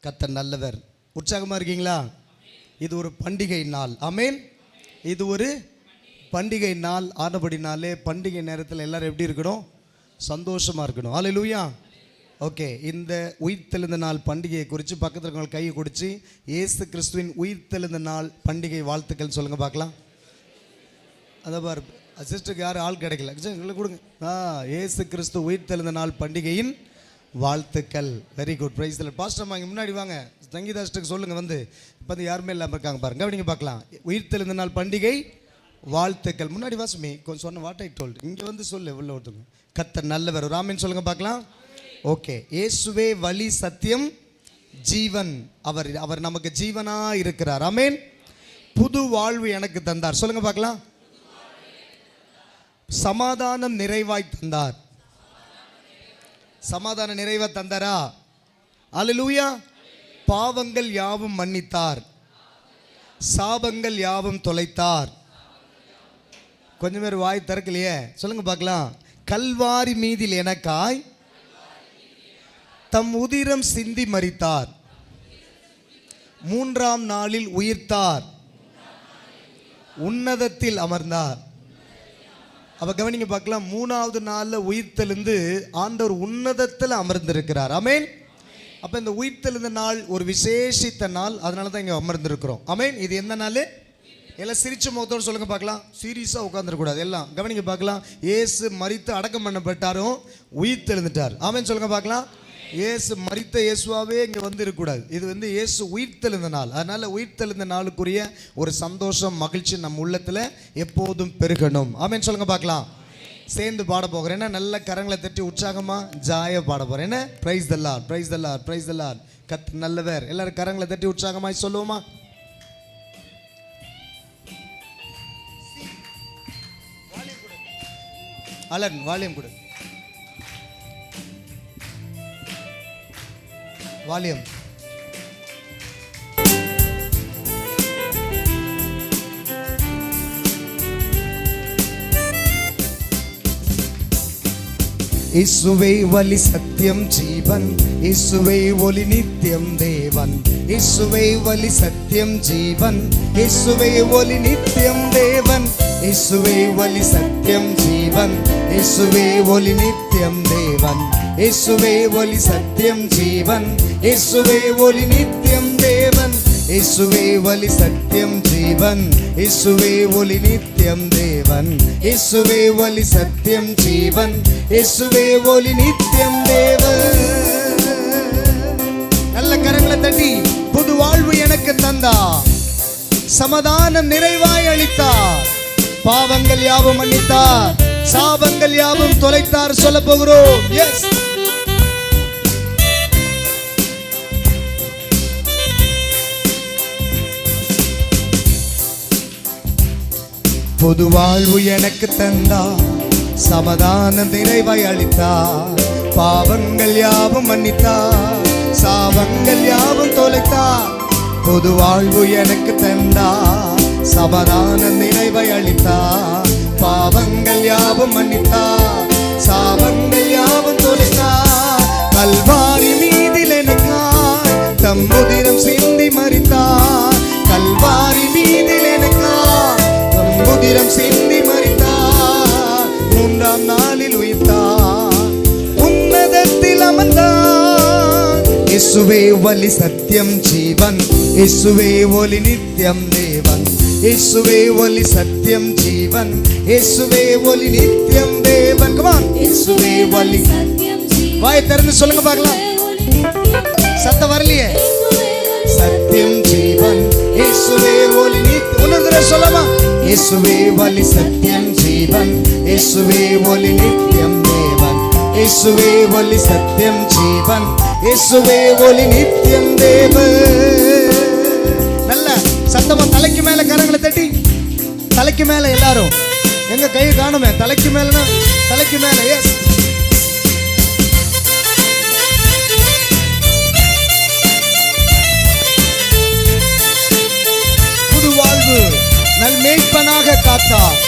கர்த்தர் நல்லவர். உற்சாகமா இருக்கீங்களா? இது ஒரு பண்டிகை நாள். ஆமென். இது ஒரு பண்டிகை நாள் ஆனபடினாலே பண்டிகை நேரத்தில் எல்லாரும் எப்படி இருக்கணும்? சந்தோஷமா இருக்கணும். ஹல்லேலூயா. ஓகே, இந்த உயிர்த்தெழுந்த நாள் பண்டிகையை குறித்து பக்கத்தில் இருக்கவங்க கையை குடிச்சு இயேசு கிறிஸ்துவின் உயிர்த்தெழுந்த நாள் பண்டிகை வாழ்த்துக்கள் சொல்லுங்க பார்க்கலாம். அதை பாரு, சிஸ்டருக்கு யாரும் ஆள் கிடைக்கல, எங்களுக்கு கொடுங்க. இயேசு கிறிஸ்து உயிர்த்தெழுந்த நாள் பண்டிகையின் வாழ்த்துக்கள். Very good. Praise the Lord. Pastor வாங்க முன்னாடி வாங்க, சங்கீதா சிஸ்டருக்கு சொல்லுங்க. வந்து இப்போ வந்து யாருமே இல்லாமல் இருக்காங்க பாருங்க, கவனிங்க பார்க்கலாம். உயிர்த்தெழுந்த நாள் பண்டிகை வாழ்த்துக்கள். முன்னாடி வாசுமி கொஞ்சம் சொன்ன வாட் ஐ டோல்ட், இங்கே வந்து சொல்லு உள்ள ஒருத்தவங்க. கர்த்தர் நல்லவர். ஒரு ஆமென் சொல்லுங்க பார்க்கலாம். ஓகே, இயேசுவே வழி சத்தியம் ஜீவன். அவர் நமக்கு ஜீவனா இருக்கிறார். ஆமென். புது வாழ்வு எனக்கு தந்தார். சொல்லுங்க பார்க்கலாம். சமாதானம் நிறைவாய் தந்தார். சமாதான நிறைவா தந்தாரா? அல்லேலூயா. பாவங்கள் யாவும் மன்னித்தார், சாபங்கள் யாவும் தொலைத்தார். கொஞ்சம் பேர் வாய் திறக்கலையே, சொல்லுங்க பார்க்கலாம். கல்வாரி மீதில் எனக்காய் தம் உதிரம் சிந்தி மரித்தார், மூன்றாம் நாளில் உயிர்த்தார், உன்னதத்தில் அமர்ந்தார். அப்ப கவனிங்க பார்க்கலாம். மூணாவது நாளில் உயிர்த்தெழுந்து ஆண்டவர் உன்னதத்தில் அமர்ந்திருக்கிறார். ஆமென். அப்ப இந்த உயிர்த்தெழுந்த நாள் ஒரு விசேஷித்த நாள், அதனால தான் இங்க அமர்ந்திருக்கிறோம். ஆமென். இது என்ன நாள்? எல்லாம் சிரிச்ச முகத்தோடு சொல்லுங்க பார்க்கலாம். சீரியஸாக உட்காந்துருக்கூடாது. எல்லாம் கவனிங்க பார்க்கலாம். இயேசு மரித்து அடக்கம் பண்ணப்பட்டாரும் உயிர்த்தெழுந்துட்டார். ஆமென் சொல்லுங்க பார்க்கலாம். இயேசு மரித்த இயேசுவாவே இங்கே வந்து இருக்கக்கூடாது. இது வந்து இயேசு உயிர்த்தெழுந்த நாள். அதனால உயிர்த்தெழுந்த நாளுக்குரிய ஒரு சந்தோஷம் மகிழ்ச்சி நம்ம உள்ளத்தில் எப்போதும் பெருகணும். ஆமென் சொல்லுங்க பார்க்கலாம். சேர்ந்து பாட போகிறேன். என்ன நல்ல கரங்களை தட்டி உற்சாகமா ஜாய பாட போகிறேன். என்ன praise the Lord, praise the Lord, praise the Lord. கர்த்தர் நல்லவர். எல்லாரும் கரங்களை தட்டி உற்சாகமாய் சொல்லுவோமா? அலன் வால்யூம் கொடு, வால்யூம். இயேசுவே வழி சத்தியம் ஜீவன், இயேசுவே ஒளி நித்தியம் தேவன். இயேசுவே வழி சத்தியம் ஜீவன், இயேசுவே ஒளி நித்தியம் தேவன். இயேசுவே வழி சத்தியம் ஜீவன், இயேசுவே ஒளி நித்தியம் தேவன். இயேசுவே ஒளி சத்தியம் ஜீவன், இயேசுவே ஒளி நித்தியம் தேவன். இயேசுவே வழி சத்தியம் ஜீவன், இயேசுவே ஒளி நித்தியம் தேவன். இயேசுவே வழி சத்தியம் ஜீவன், இயேசுவே ஒளி நித்தியம் தேவன். நல்ல கரங்களை தட்டி புது வாழ்வு எனக்கு தந்தார், சமாதானம் நிறைவாய் அளித்தார், பாவங்கள் யாவும் மன்னித்தார், சாபங்கள் யாவும் தொலைத்தார். சொல்ல போகிறோம். எஸ். புது வாழ்வு எனக்கு தந்தார், சமாதானம் நிறைவாய் அளித்தார், பாவங்கள் யாவும் மன்னித்தார், சாபங்கள் யாவும் தொலைத்தார். புது வாழ்வு எனக்கு தந்தார், சமாதானம் நிறைவாய் அளித்தார், பாவங்கள் யாவும் மன்னித்தார், சாபங்கள் யாவும் தொலைத்தார். கல்வாரி மீதில் எனக்காய் தம் உதிரம் சிந்தி மரித்தார். கல்வாரி மீதில் எனக்காய் தம் உதிரம் சிந்தி மரித்தார், மூன்றாம் நாளில் உயிர்த்தார், உன்னதத்தில் அமர்ந்தார். இயேசுவே வழி சத்தியம் ஜீவன், இயேசுவே ஒளி நித்தியம் தேவன். இயேசுவே ஒளி சத்தியம் ஜீவன், இயேசுவே ஒளி நித்தியம் தேவன். come on. இயேசுவே ஒளி சத்தியம் ஜீவன். வாய் திறந்து சொல்லுங்க பார்க்கலாம். சத்தம் வரலையே. சத்தியம் ஜீவன், இயேசுவே ஒளி நித்தியம். உன்னதர சொல்லமா. இயேசுவே ஒளி சத்தியம் ஜீவன், இயேசுவே ஒளி நித்தியம் தேவன். இயேசுவே ஒளி சத்தியம் ஜீவன், இயேசுவே ஒளி நித்தியம் தேவன். நல்ல சத்தமா தலைக்கு மேல கரங்களை தட்டி, தலைக்கு மேல எல்லாரும். எங்க கை காணுமே, தலைக்கு மேல, தலைக்கு மேல. எஸ். புது வாழ்வு நல் மேய்ப்பனாக காத்தார்,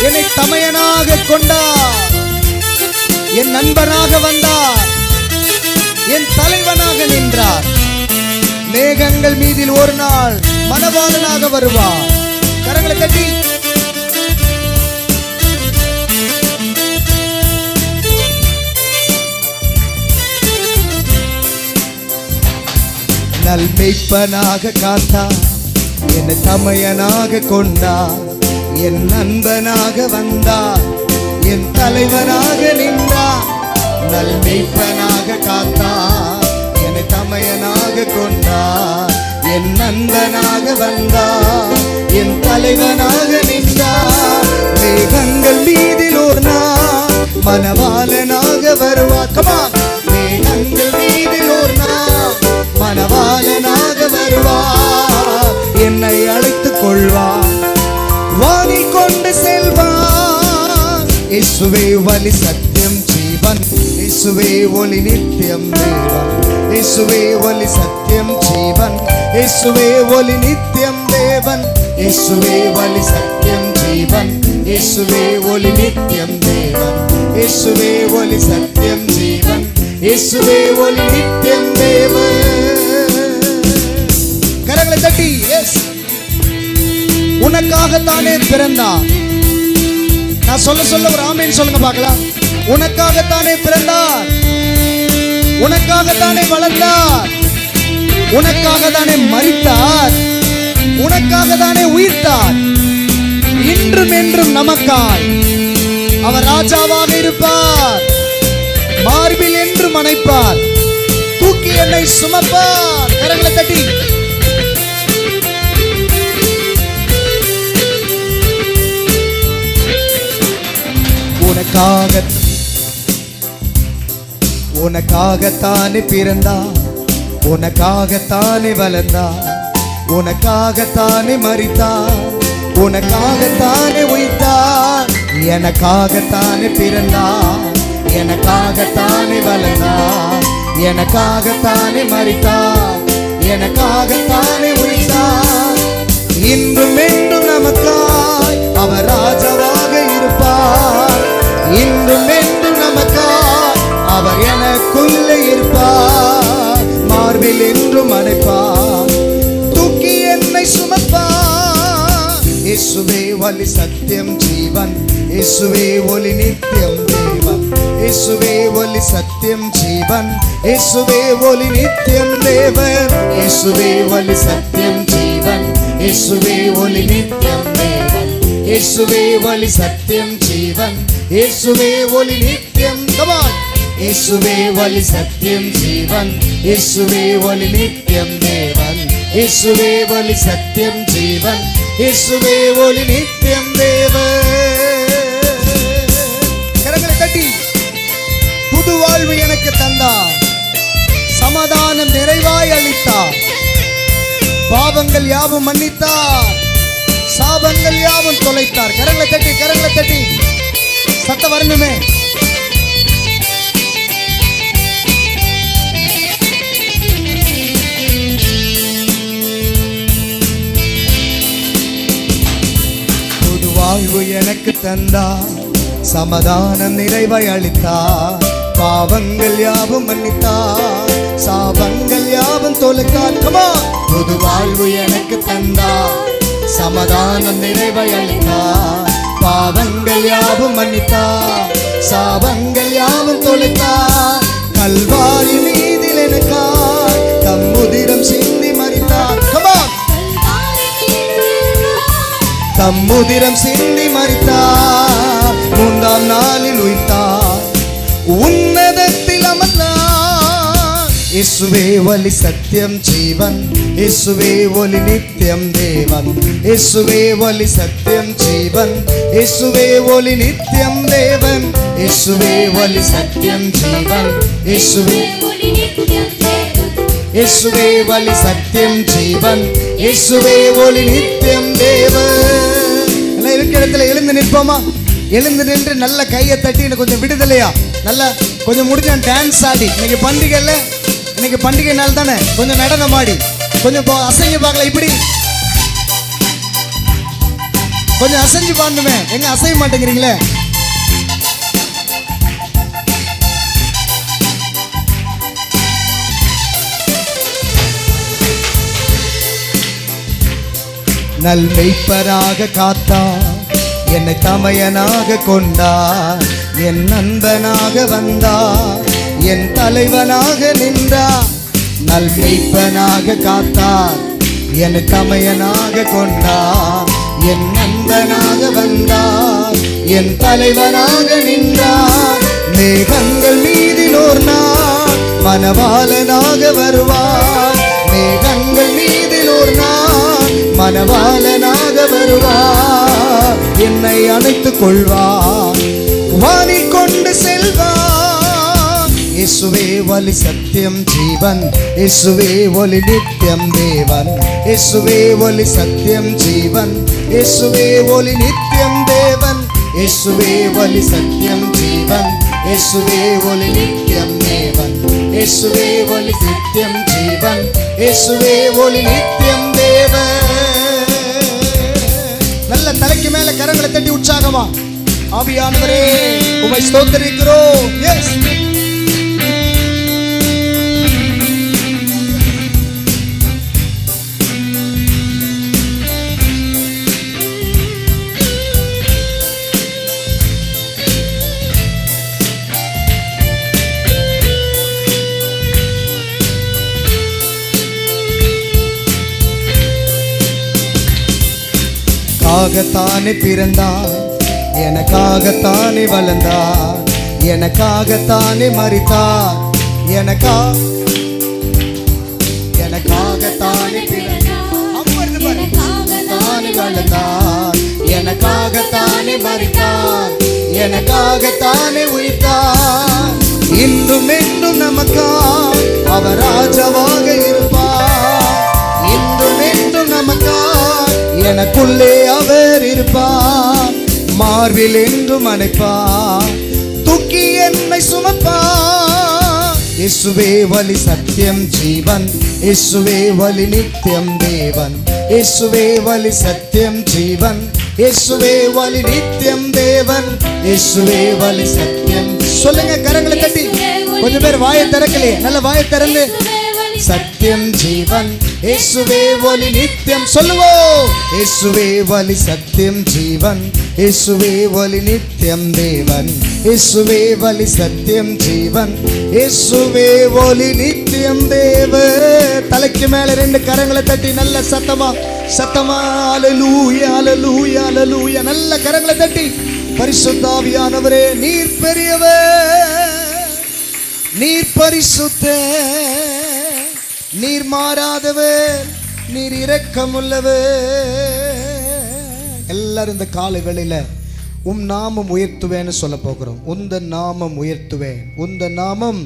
என்னை தமையனாக கொண்டார், என் நண்பனாக வந்தார், என் தலைவனாக நின்றார். மேகங்கள் மீதில் ஒரு நாள் மணவாளனாக வருவார். கரங்களை தட்டி நல் மெய்ப்பனாக காத்தார், என்னை தமையனாக கொண்டார், என் நண்பனாக வந்தார், என் தலைவனாக நின்றார். நல் மெய்ப்பனாக காத்தார், என்னை தமையனாக கொண்டார், என் நண்பனாக வந்தார், என் தலைவனாக நின்றார். மேகங்கள் மீதில் ஒரு நாள் மணவாளனாக வருவார். கமான், மேகங்கள் மீதில் ஒரு நாள் மணவாளனாக வருவார். என்னை அழைத்துக் கொள்வார், வானில் கொண்டு செல்வார். இயேசுவே வழி சத்தியம் ஜீவன், இயேசுவே ஒளி நித்தியம் தேவன். இயேசுவே ஒளி சத்தியம் ஜீவன், இயேசுவே ஒளி நித்தியம் தேவன். இயேசுவே வழி சத்தியம் ஜீவன், இயேசுவே ஒளி நித்தியம் தேவன். இயேசுவே ஒளி சத்தியம் ஜீவன், இயேசுவே ஒளி நித்தியம் தேவன். கரங்களை தட்டி எஸ். உனக்காகத்தானே பிறந்தார். நான் சொல்ல ஒரு ஆமேன் சொல்லுங்க பார்க்கலாம். உனக்காகத்தானே பிறந்தார், உனக்காகத்தானே வளர்ந்தார், உனக்காகத்தானே மரித்தார், உனக்காகத்தானே உயிர்த்தார். இன்றும் என்றும் நமக்காய் அவர் ராஜாவாக இருப்பார். மார்பில் என்றும் அணைப்பார், தூக்கி என்னை சுமப்பார். கரங்களை தட்டி உனக்காகத்தானே பிறந்தார், உனக்காகத்தானே வளர்ந்தார், உனக்காகத்தானே மரித்தார், உனக்காகத்தானே உயிர்த்தார். எனக்காகத்தானே பிறந்தார், எனக்காகத்தானே வளர்ந்தார், எனக்காகத்தானே மரித்தார், எனக்காகத்தானே உயிர்த்தார். இன்றும் என்றும் நமக்காய் அவர் ராஜாவாக இருப்பார். இன்றும் என்றும் நமக்காய் அவர் எனக்குள்ளே இருப்பார். மார்பில் என்றும் அணைப்பார், தூக்கி என்னை சுமப்பார். இயேசுவே வழி சத்தியம் ஜீவன், இயேசுவே ஒளி நித்தியம் தேவன். இயேசுவே ஒளி சத்தியம் ஜீவன், இயேசுவே ஒளி நித்தியம் தேவன். இயேசுவே வழி சத்தியம் ஜீவன், இயேசுவே ஒளி நித்தியம் தேவன். இயேசுவே வழி சத்தியம் ஜீவன், இயேசுவே ஒளி நித்தியம். கமான், இயேசுவே வழி சத்தியம் ஜீவன், இயேசுவே ஒளி நித்தியம் தேவன். இயேசுவே வழி சத்தியம் ஜீவன், இயேசுவே ஒளி நித்தியம் தேவன். கரங்களை தட்டி புது வாழ்வு எனக்கு தந்தார், சமாதானம் நிறைவாய் அளித்தார், பாவங்கள் யாவும் மன்னித்தார், சாபங்கள் யாவும் தொலைத்தார். கரங்களை தட்டி கரங்களை தட்டி சத்த வரணுமே. புது வாழ்வு எனக்கு தந்தார், சமாதானம் நிறைவாய் அளித்தார், பாவங்கள் யாவும் மன்னித்தார், சாபங்கள் யாவும் தொலைத்தார். கமான், புது வாழ்வு எனக்கு தந்தார், சமாதானம் நிறைவாய் அளித்தார், பாவங்கள் யாவும் மன்னித்தார், சாபங்கள் யாவும் தொலைத்தார். கல்வாரி மீதில் எனக்காய் தம் உதிரம் சிந்தி மரித்தார். கமான், தம் உதிரம் சிந்தி மரித்தார், மூன்றாம் நாளில் உயிர்த்தார், உன்னதத்தில் அமர்ந்தார். இயேசுவே வழி சத்தியம் ஜீவன், இயேசுவே ஒளி நித்தியம் தேவன். இயேசுவே வழி சத்தியம் ஜீவன், இயேசுவே ஒளி நித்தியம் தேவன். இயேசுவே வழி சத்தியம் ஜீவன், இயேசுவே ஒளி நித்தியம் தேவன். இயேசுவே வழி சத்தியம் ஜீவன், இயேசுவே ஒளி நித்தியம் தேவன். எல்லாம் இருக்கிற இடத்துல எழுந்து நிற்போமா? எழுந்து நின்று நல்ல கையை தட்டி கொஞ்சம் விடுதலையா நல்லா கொஞ்சம் முடிஞ்ச டான்ஸ் ஆடி. இன்னைக்கு பண்டிகைல, இன்னைக்கு பண்டிகை நாள் தானே, கொஞ்சம் நடனம் ஆடி கொஞ்சம் அசைஞ்சு பார்க்கல. இப்படி கொஞ்சம் அசைஞ்சு பாடணுமே, எங்க அசைய மாட்டேங்கிறீங்களே? நல் மெய்ப்பராக காத்தார், என்னை தமையனாக கொண்டார், என் நண்பனாக வந்தார், என் தலைவனாக நின்றார். நல் மெய்ப்பனாக காத்தார், என்னை தமையனாக கொண்டார், என் நண்பனாக வந்தார், என் தலைவனாக நின்றார். மேகங்கள் மீதிலோர் நாள் மணவாளனாக வருவார், மேகங்கள் மீதிலோர் நாள் மணவாளனாக வருவார். என்னை அணைத்துக் கொள்வார், வாணி கொண்டு செல்வார். இயேசுவே வழி சத்தியம் ஜீவன், இயேசுவே ஒளி நித்தியம் தேவன், இயேசுவே ஒளி சத்தியம் ஜீவன், இயேசுவே ஒளி நித்தியம் தேவன், இயேசுவே ஒளி சத்தியம் ஜீவன், இயேசுவே ஒளி நித்தியம் தேவன், இயேசுவே ஒளி சத்தியம் ஜீவன், இயேசுவே ஒளி நித்தியம் தேவன். நல்ல தலைக்கு மேல கரங்களை தட்டி உற்சாகமா, ஆவியானவரே உம்மை ஸ்தோத்திரிக்கிறோம். எஸ், எனக்காகத்தானே பிறந்தார், எனக்காகத்தானே வளர்ந்தார், எனக்காகத்தானே மரித்தார், எனக்காகத்தானே பிறந்தார், வளர்ந்தார், எனக்காகத்தானே மரித்தார், எனக்காகத்தானே உயிர்த்தார். இன்றும் என்றும் நமக்காக அவர் ராஜாவாக இருப்பார், இன்றும் என்றும் நமக்காக எனக்குள்ளே அவர் இருப்பார். மார்பில் என்றும் அணைப்பார், தூக்கி என்னை சுமப்பார். இயேசுவே வழி சத்தியம் ஜீவன், இயேசுவே வழி நித்தியம் தேவன், இயேசுவே வழி சத்தியம் ஜீவன், இயேசுவே வழி நித்தியம் தேவன், இயேசுவே வழி சத்தியம். சொல்லுங்க கரங்களை தட்டி. கொஞ்சம் பேர் வாயை திறக்கலையே, நல்ல வாயை திறந்து. சத்தியம் ஜீவன், இயேசுவே ஒளி நித்தியம். சொல்லுவோம். இயேசுவே வழி சத்தியம் ஜீவன், இயேசுவே ஒளி நித்தியம் தேவன், இயேசுவே வழி சத்தியம் ஜீவன், இயேசுவே ஒளி நித்தியம் தேவன். தலைக்கு மேல ரெண்டு கரங்களை தட்டி நல்ல சத்தமா சத்தமா அல்லேலூயா அல்லேலூயா அல்லேலூயா. நல்ல கரங்களை தட்டி பரிசுத்த ஆவியானவரே நீர் பெரியவர், நீர் பரிசுத்தர், நீர் மாறாதவர், நீர் இரக்கமுள்ளவர். எல்லாரும் இந்த காலை வேளையில நாமம் உயர்த்துவேன்னு சொல்ல போகிறோம். உந்த நாமம் உயர்த்துவேன், உந்த நாமம்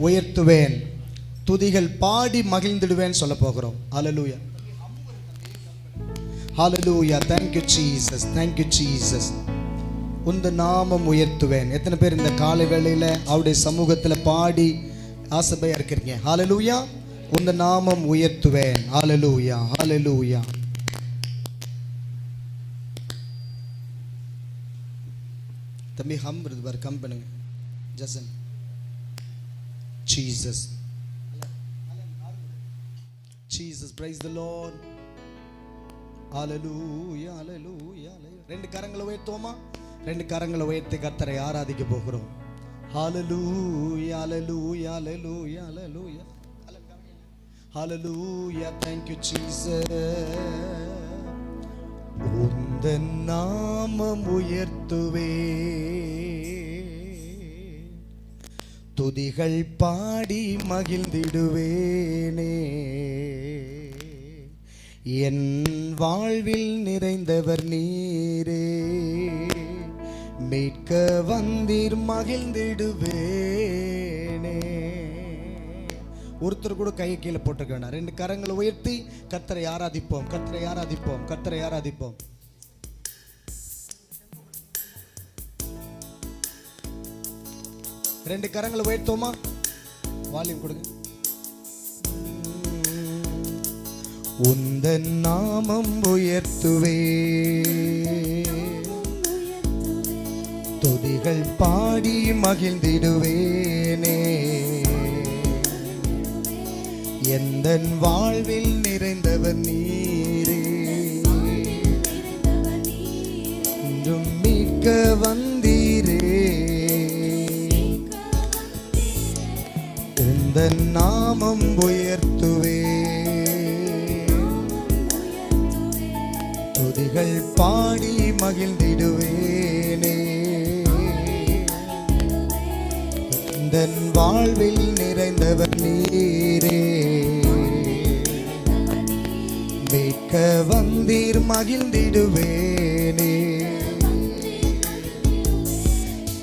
உயர்த்துவேன், துதிகள் பாடி மகிழ்ந்திடுவேன் சொல்ல போகிறோம். ஹல்லேலூயா ஹல்லேலூயா. thank you Jesus, thank you Jesus. உந்த நாமம் உயர்த்துவேன். எத்தனை பேர் இந்த காலை வேளையில அவருடைய சமூகத்துல பாடி ஆசையா இருக்கிறீங்க? ஹல்லேலூயா. உந்த நாமம் உயர்த்துவேன். ஹல்லேலூயா ஹல்லேலூயா. தம்பி ஹம் பார் கம் பண்ணுங்க ஜசன். Jesus Jesus praise the Lord. ஹல்லேலூயா ஹல்லேலூயா. ரெண்டு கரங்களை உயர்த்துவோமா? ரெண்டு கரங்களை உயர்த்தி கர்த்தரை ஆராதிக்க போகிறோம். ஹல்லேலூயா ஹல்லேலூயா ஹல்லேலூயா ஹல்லேலூயா ஹல்லேலூயா. thank you Jesus. உந்தன் நாமம் உயர்த்துவே, துதிகள் பாடி மகிழ்ந்திடுவேனே. என் வாழ்வில் நிறைந்தவர் நீரே, மீட்க வந்தீர் மகிழ்ந்திடுவேனே. ஒருத்தர் கூட கையை கீழே போட்டுக்க வேண்டாம். ரெண்டு கரங்களை உயர்த்தி கர்த்தரை ஆராதிப்போம், கர்த்தரை ஆராதிப்போம், கர்த்தரை ஆராதிப்போம். ரெண்டு கரங்களை உயர்த்தோமா? வால்யூம் கொடுங்க. உந்தன் நாமம் உயர்த்துவே, துதிகள் பாடி மகிழ்ந்திடுவேனே. எந்தன் வாழ்வில் நிறைந்தவர் நீரே, என்றும் மீட்க வந்தீரே, உந்தன் நாமம் உயர்த்துவே, துதிகள் பாடி மகிழ்ந்திடுவேனே. உந்தன் வாழ்வில் நிறைந்தவர் நீரே, மீட்க வந்தீர் மகிழ்ந்திடுவேனே.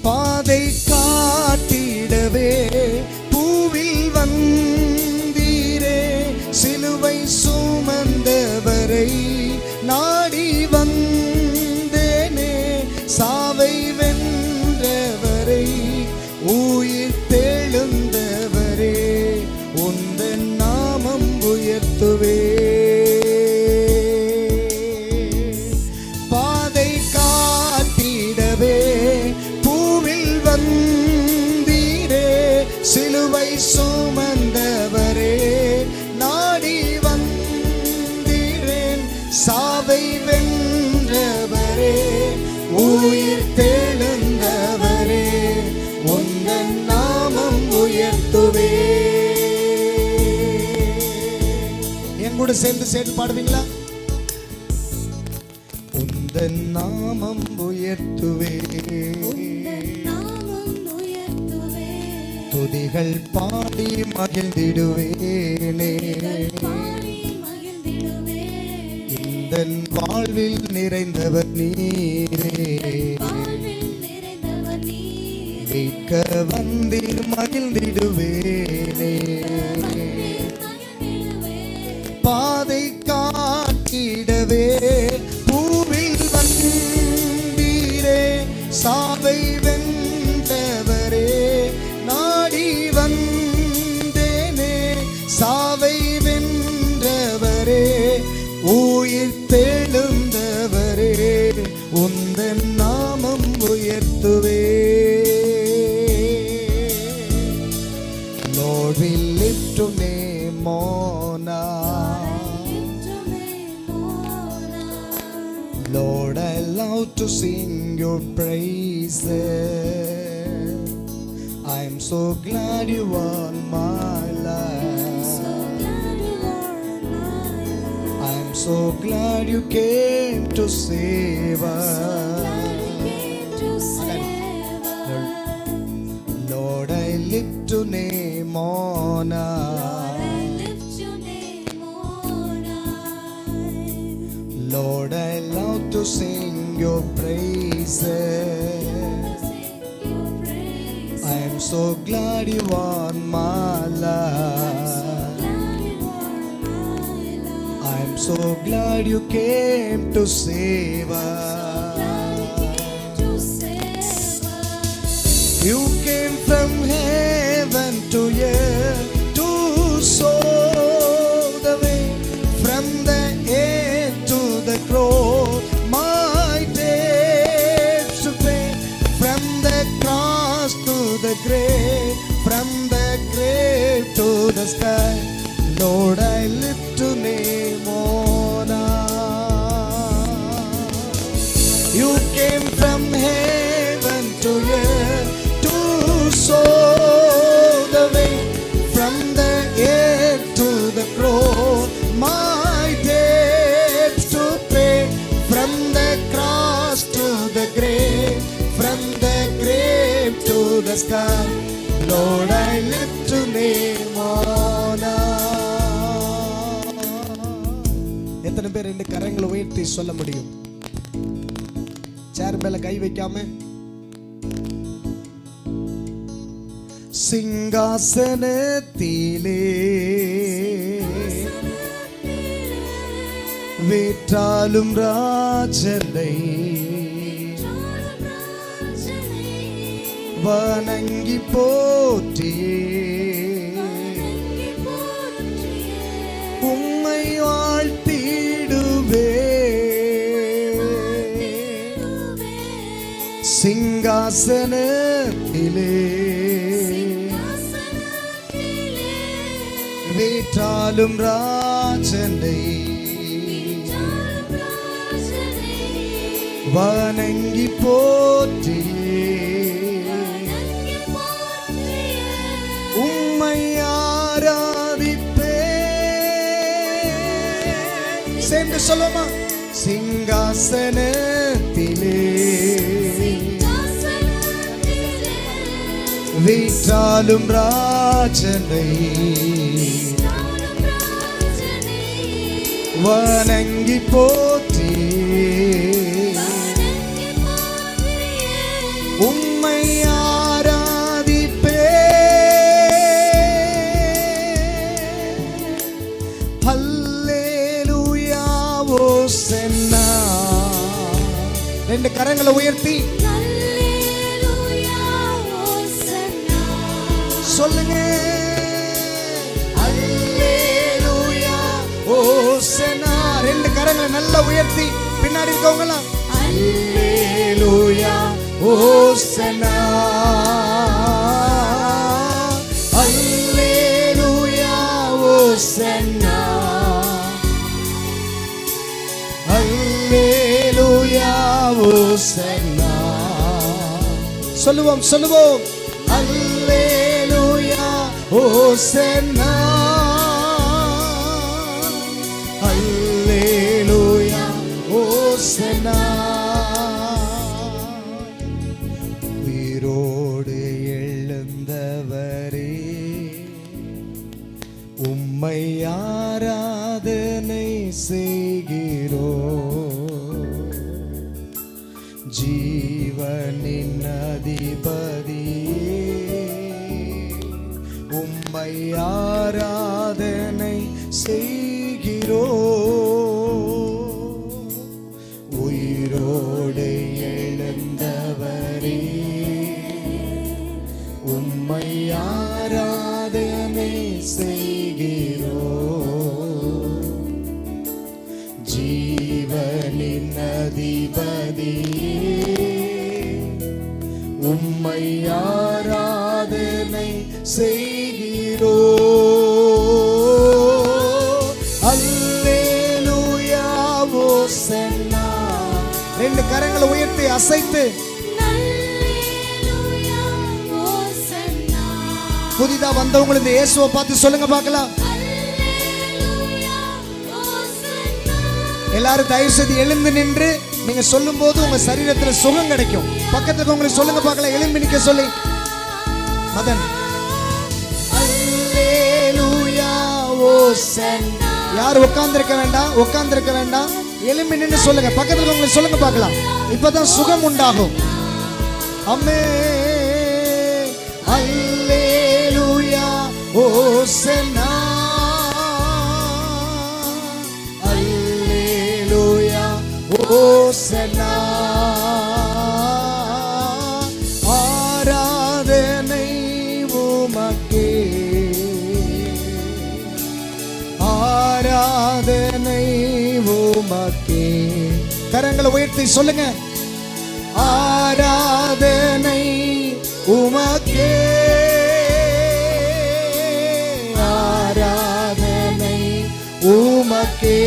பாதை காட்டிடவே பூவில் வந்தீரே, சிலுவை சுமந்தவரை நாடி வந்தேனே. சாவை வென்றவரை உயிர் தெழுந்தவரே, உந்தன் நாமம் உயர்த்துவே. பாதை காட்டிடவே பூவில் வந்தீரே, சிலுவை சுமந்தவரே நாடி வந்தீரேன். சாவை வென்றவரே உயிர் தெழுந்தவரே, உந்தன் நாமம் உயர்த்துவே. என் கூட சேர்ந்து பாடுவீங்களா? உந்தன் நாமம் உயர்த்துவே, துதிகள் பாடி மகிழ்ந்திடுவேனே. இந்தன் வாழ்வில் நிறைந்தவர் நீரே, மீட்க வந்தீர் மகிழ்ந்திடுவேனே. பாதை காட்டிடவே பூவில் வந்தீரே, சாவை வென்றவரே நாடி வந்தேனே. சாவை வென்றவரே உயிர் தெழுந்தவரே, உந்தன் நாமம் உயர்த்துவே. Lord, we lift your name on high. Lord, I love to sing your praises. I'm so glad you are my life. I'm so glad you came to save us. Lord, I lift your name on high. Lord, I love to sing your praises. I am so glad you are my life. I am so glad you came to save us. You came from heaven to earth to show the way, from the earth to the cross my debts to pay, from the cross to the grave, from the grave to the sky. Lord, I lift your name on high. You came from heaven to earth to show the way, from the earth to the cross my debts to pay, from the cross to the grave, from the grave to the sky. Lord, I lift your name on high. எத்தனை பேர் ரெண்டு கரங்களை உயர்த்தி சொல்ல முடியும்? சேர் மேல கை வைக்காம. சிங்காசனத்திலே வீற்றாலும் ராஜனை வணங்கி போற்றியே, உம்மை வாழ்த்திடுவே. சிங்காசனத்திலே வீற்றாலும் ராஜனை வணங்கி போற்றி உம்மை ஆராதிப்பே. சேர்ந்து சொல்லுமா, சிங்காசனத்திலே வீற்றாலும் ராஜனை வணங்கி போற்றி உம்மை ஆராதிப்பே. ஹல்லேலூயா ஓசன்னா. ரெண்டு கரங்களை உயர்த்தி சொல்லுங்க. அல்லேலூயா ஓசன்னா. ரெண்டு கரங்களை நல்லா உயர்த்தி பின்னாடி இருக்கவங்களாம் அல்லேலூயா ஓசன்னா. அல்லேலூயா ஓசன்னா. அல்லேலூயா ஓசன்னா. சொல்லுவோம் சொல்லுவோம். அல்லேலூயா ஓசன்னா. அல்லேலூயா ஓசன்னா. உயிரோடு எழுந்தவரே உம்மை ஆராதனை செய்கிறோ. ஜீவனின் அதிபதியே உம்மை ஆராதனை செய்கிறோ. உயிரோடு எழுந்தவரே உம்மை ஆராதனை செய்கிறோ. ஜீவனின் அதிபதியே உம்மை ஆராதனை செய்கிறோ. அல்லேலூயா ஓசன்னா. ரெண்டு கரங்களை உயர்த்தி அசைத்து புதிதா வந்தவங்க இந்த இயேசுவை பார்த்து சொல்லுங்க பார்க்கலாம். எல்லாரும் தயவு செய்து எழுந்து நின்று நீங்க சொல்லும் போது உங்க சரீரத்துல சுகம் கிடைக்கும். பக்கத்துல உங்களுக்கு சொல்லுங்க பார்க்கலாம், எழும்பி நிக்க சொல்லி. மதன் அல்லேலூயா ஓசன்னா. யார் உட்கார்ந்திருக்க வேண்டாம், உட்கார்ந்திருக்க வேண்டாம், எழும்பி நின்று சொல்லுங்க. பக்கத்துல உங்களுக்கு சொல்லுங்க பார்க்கலாம், இப்பதான் சுகம் உண்டாகும். அம்மே அல்லேலூயா ஓசன்னா. அல்லேலூயா ஓசன்னா. ஆராதனை உமக்கே. ஆராதனை உமக்கே. கரங்களை உயர்த்தி சொல்லுங்க. ஆராதனை உமக்கே. ஆராதனை உமக்கே.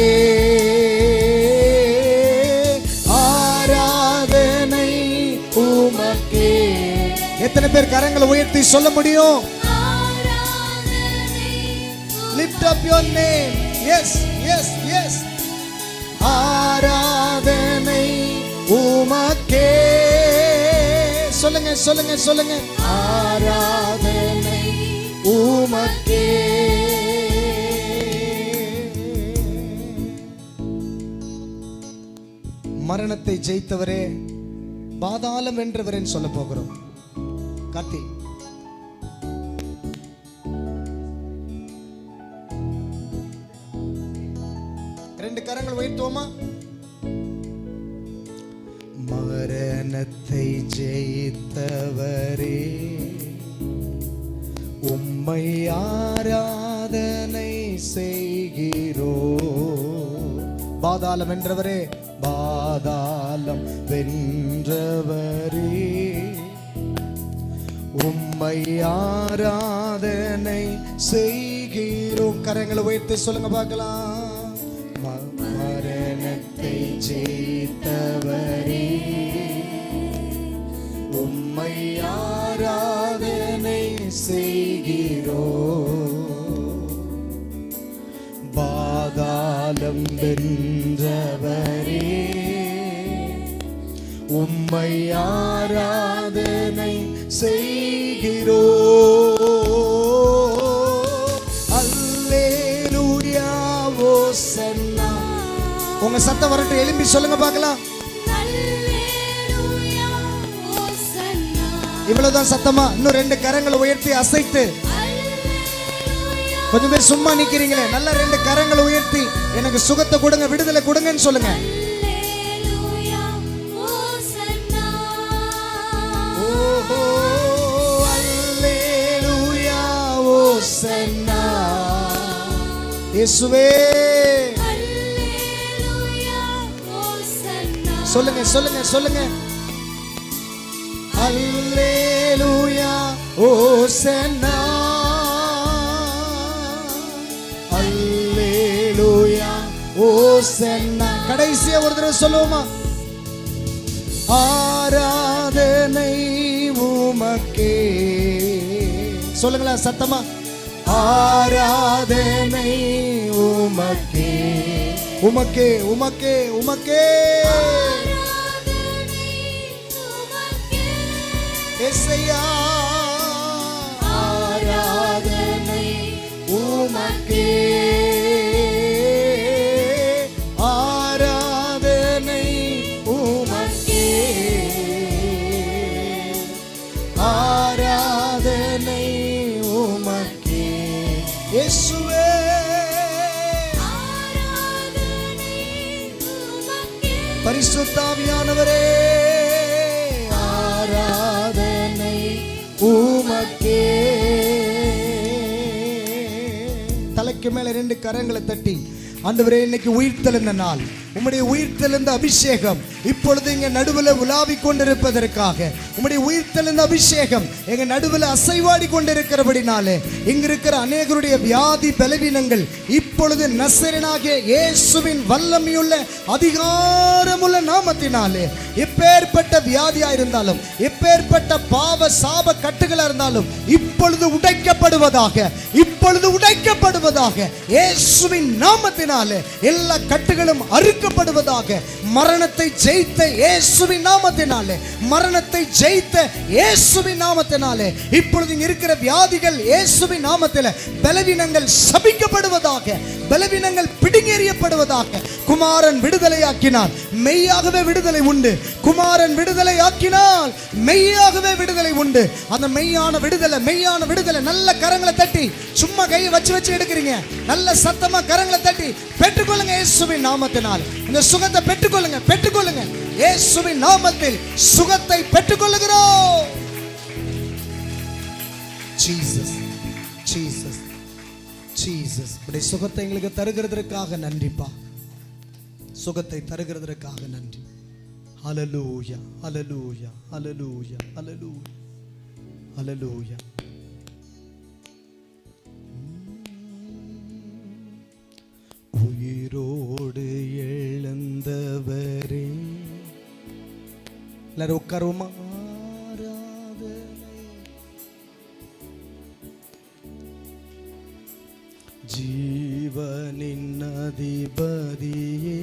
ஆராதனை உமக்கே. எத்தனை பேர் கரங்களை உயர்த்தி சொல்ல முடியும்? Lift up your name. Yes, yes, yes. ஆராதனை உமக்கே. சொல்லுங்க சொல்லுங்க சொல்லுங்க. ஆராதனை உமக்கே. மரணத்தை ஜெயித்தவரே, பாதாளம் வென்றவரே சொல்ல போகிறோம். கார்த்தி ரெண்டு கரங்கள் உயர்த்துவோமா? மரணத்தை ஜெயித்தவரே உம்மை ஆராதனை செய்கிறோ. பாதாளம் வென்றவரே, பாதாளம் வென்றவரே உம்மை ஆராதனை செய்கிறோம். கரங்களை உயர்த்தி சொல்லுங்க பார்க்கலாம். மரணத்தை ஜெயித்தவரே ஆராதனை செய்கிறோம். பாதாளம் வென்றவரே, உம்மை ஆராதனை செய்கிறோம். அல்லேலூயா ஓசன்னா. உங்க சத்தம் வரட்டும், எழும்பி சொல்லுங்க பார்க்கலாம். இவ்வளவுதான் சத்தமா? இன்னும் 2 கரங்களை உயர்த்தி அசைத்து. கொஞ்சம் பேர் சும்மா நிக்கிறீங்களே, நல்லா 2 கரங்களை உயர்த்தி எனக்கு சுகத்தை கொடுங்க, விடுதலை கொடுங்கன்னு சொல்லுங்க. ஓஹோ அல்லேலூயா ஓசன்னா. இயேசுவே சொல்லுங்க சொல்லுங்க சொல்லுங்க. அல்லேலூயா ஓசன்னா. அல்லேலூயா ஓசன்னா. கடைசியா ஒரு தடவை சொல்லுவோமா? ஆராதனை உமக்கே. சொல்லுங்களா சத்தமா? ஆராதனை உமக்கே, உமக்கே உமக்கே உமக்கே. ஏசையா ஆராதனை உமக்கே, ஆராதனை உமக்கே, ஆராதனை உமக்கே. இயேசுவே பரிசுத்த ஆவியானவரே, ஆராதனை உமக்கே. தலைக்கு மேல 2 கரங்களை தட்டி, ஆண்டவரே இன்னைக்கு உயிர்த்தெழுந்த நாள், உம்முடைய உயிர்த்தெழுந்த அபிஷேகம் இப்பொழுது எங்க நடுவில் உலாவி கொண்டிருப்பதற்காக, உம்முடைய உயிர்த்தெழுந்த அபிஷேகம் எங்க நடுவில் அசைவாடி கொண்டிருக்கிறபடினாலே இங்க இருக்கிற அநேகருடைய வியாதி பலவீனங்கள் இப்பொழுது நசரேயனாகிய இயேசுவின் வல்லமையுள்ள அதிகாரமுள்ள நாமத்தினாலே, எப்பேற்பட்ட வியாதியா இருந்தாலும், எப்பேற்பட்ட பாவ சாப கட்டுகளா இருந்தாலும் இப்பொழுது உடைக்கப்படுவதாக, இப்பொழுது உடைக்கப்படுவதாக. இயேசுவின் நாமத்தினாலே எல்லா கட்டுகளும் அறுக்கப்படுவதாக. மரணத்தை ஜெயித்த இயேசுவின் நாமத்தினாலே, மரணத்தை ஜெயித்த இயேசுவின் நாமத்தினாலே இப்பொழுது இருக்கிற வியாதிகள் இயேசுவின் நாமத்திலே, பலவீனங்கள் சபிக்கப்படுவதாக, பலவீனங்கள் பிடுங்கெறியப்படுவதாக. குமாரன் விடுதலையாக்கினார், மெய்யாகவே விடுதலை உண்டு. குமாரன் விடுதலையாக்கினால் மெய்யாகவே விடுதலை உண்டு. அந்த மெய்யான விடுதலை, மெய்யான விடுதலை. நல்ல கரங்களை தட்டி, சும்மா கையை வச்சு வச்சு எடுக்கிறீங்க, நல்ல சத்தமா கரங்களை தட்டி பெற்றுக்கொள்ளுங்க. இயேசுவின் நாமத்தினால் இந்த சுகத்தை பெற்றுக்கொள்ளுங்க, பெற்றுக்கொள்ளுங்க. இயேசுவின் நாமத்தில் சுகத்தை பெற்றுக்கொள்ளுகிறோம். Jesus Jesus Jesus. உடைய சுகத்தை எங்களுக்கு தருகிறதற்காக நன்றிப்பா, சுகத்தை தருகிறதற்காக நன்றி. ஹல்லேலூயா ஹல்லேலூயா ஹல்லேலூயா ஹல்லேலூயா ஹல்லேலூயா. உயிரோடு எழுந்தவரே, எல்லாரும் உட்காருவோமா? ஜீவனின் அதிபதியே,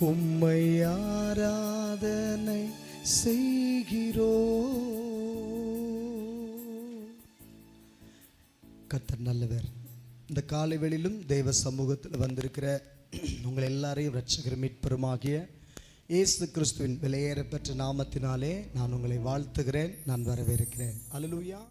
உம்மை ஆராதனை செய்கிறோம். கர்த்தர் நல்லவர். இந்த காலை வேளையிலும் தேவ சமூகத்தில் வந்திருக்கிற உங்கள் எல்லாரையும் இரட்சகர் மீட்பருமாகிய இயேசு கிறிஸ்துவின் விலையேறப்பெற்ற நாமத்தினாலே நான் உங்களை வாழ்த்துகிறேன், நான் வரவேற்கிறேன். அல்லேலூயா.